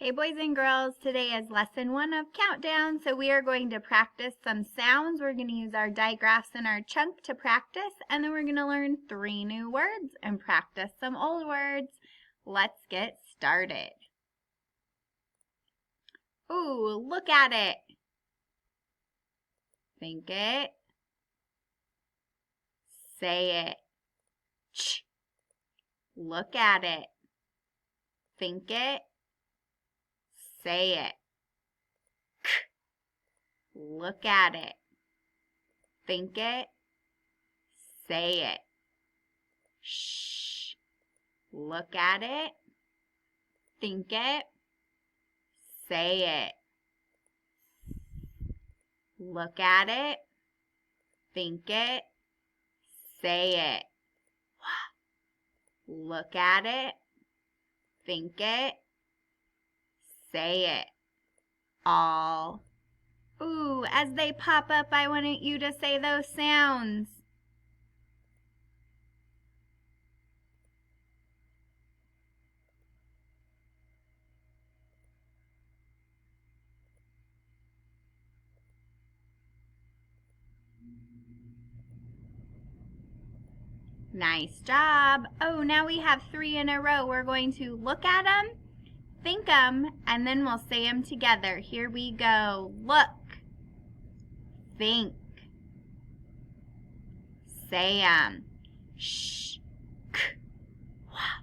Hey boys and girls, today is lesson 1 of Countdown, so we are going to practice some sounds. We're going to use our digraphs and our chunk to practice, and then we're going to learn 3 new words and practice some old words. Let's get started. Ooh, look at it. Think it. Say it. Ch. Look at it. Think it. Say it. K. Look at it. Think it. Say it. Shh. Look at it. Think it. Say it. Look at it. Think it. Say it. Look at it. Think it. Say it. All. Ooh, as they pop up, I want you to say those sounds. Nice job. Oh, now we have 3 in a row. We're going to look at them, think them, and then we'll say them together. Here we go. Look. Think. Say them. Shh. K. Wah.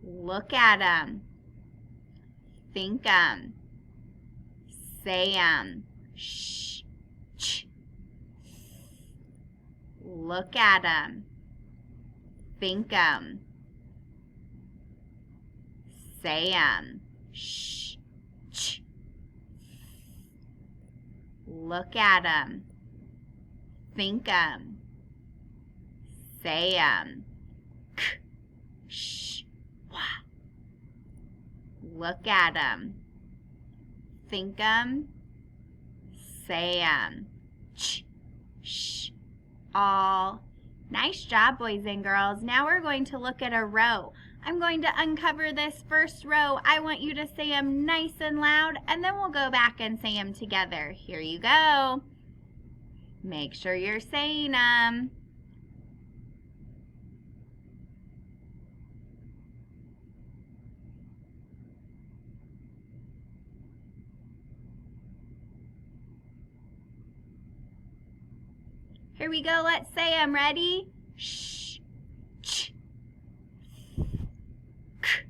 Look at them. Think them. Say them. Shh. Ch. Look at them. Think them. Say them. Shh. Ch. Look at them. Think them. Say them. K. Shh. Wah. Look at them. Think them. Say them. Ch. Shh. All. Nice job, boys and girls. Now we're going to look at a row. I'm going to uncover this first row. I want you to say them nice and loud, and then we'll go back and say them together. Here you go. Make sure you're saying them. Here we go. Let's say them. Ready? Shh. Ch. K.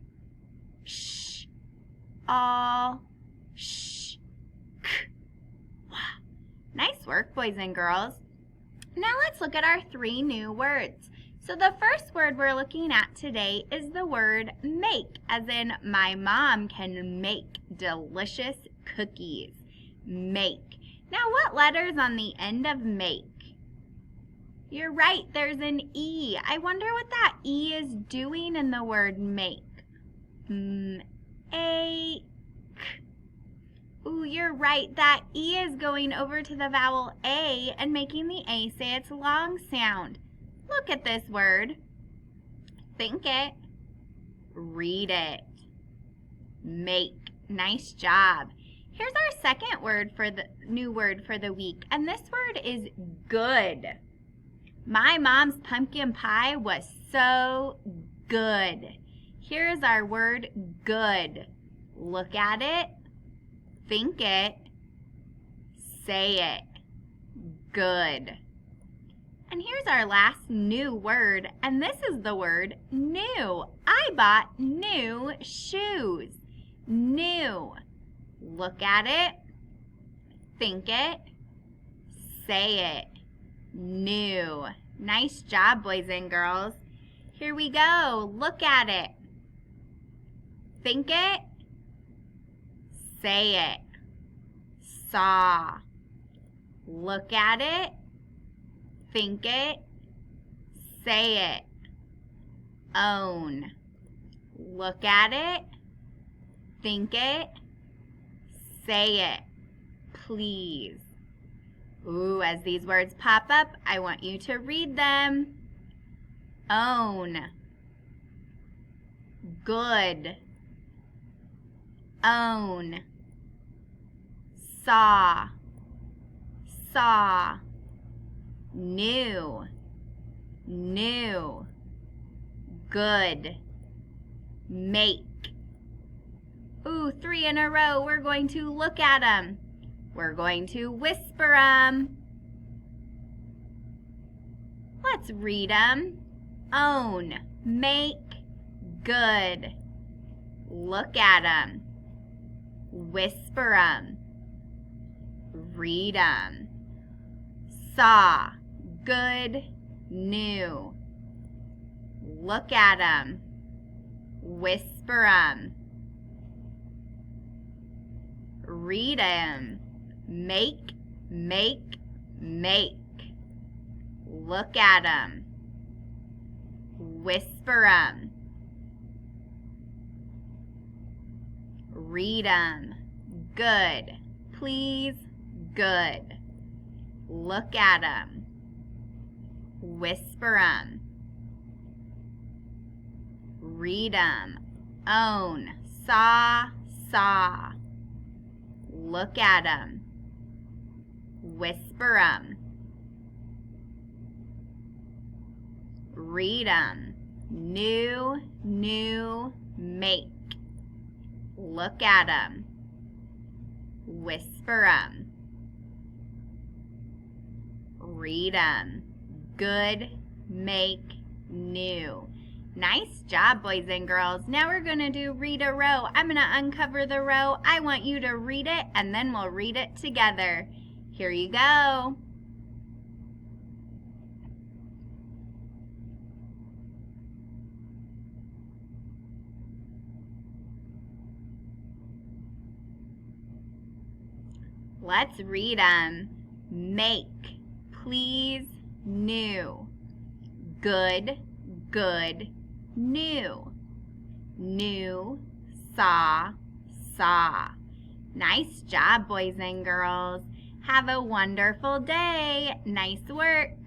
Shh. All. Shh. K. Wah. Nice work, boys and girls. Now let's look at our 3 new words. So the first word we're looking at today is the word make, as in my mom can make delicious cookies. Make. Now what letter's on the end of make? You're right, there's an E. I wonder what that E is doing in the word make. A. Ooh, you're right. That E is going over to the vowel A and making the A say its long sound. Look at this word. Think it. Read it. Make. Nice job. Here's our second word for the new word for the week, and this word is good. My mom's pumpkin pie was so good. Here's our word good. Look at it. Think it. Say it. Good. And here's our last new word, and this is the word new. I bought new shoes. New. Look at it. Think it. Say it. New. Nice job, boys and girls. Here we go. Look at it. Think it. Say it. Saw. Look at it. Think it. Say it. Own. Look at it. Think it. Say it. Please. Ooh, as these words pop up, I want you to read them. Own. Good. own, saw, saw, new, new, good, make. Ooh, 3 in a row. We're going to look at them. We're going to whisper them. Let's read them. Own, make, good. Look at them. Whisper them. Read them. Saw, good, new. Look at them. Whisper them. Read them. Make, make, make. Look at them. Whisper them. Read them. Good. Please, good. Look at them. Whisper them. Read them. Own. Saw, saw. Look at them. Whisper them. Read them. New, new, make. Look at them. Whisper them. Read them. Good, make, new. Nice job, boys and girls. Now we're going to do read a row. I'm going to uncover the row. I want you to read it, and then we'll read it together. Here you go. Let's read them. Make, please, new. Good, good, new. New, saw, saw. Nice job, boys and girls. Have a wonderful day. Nice work.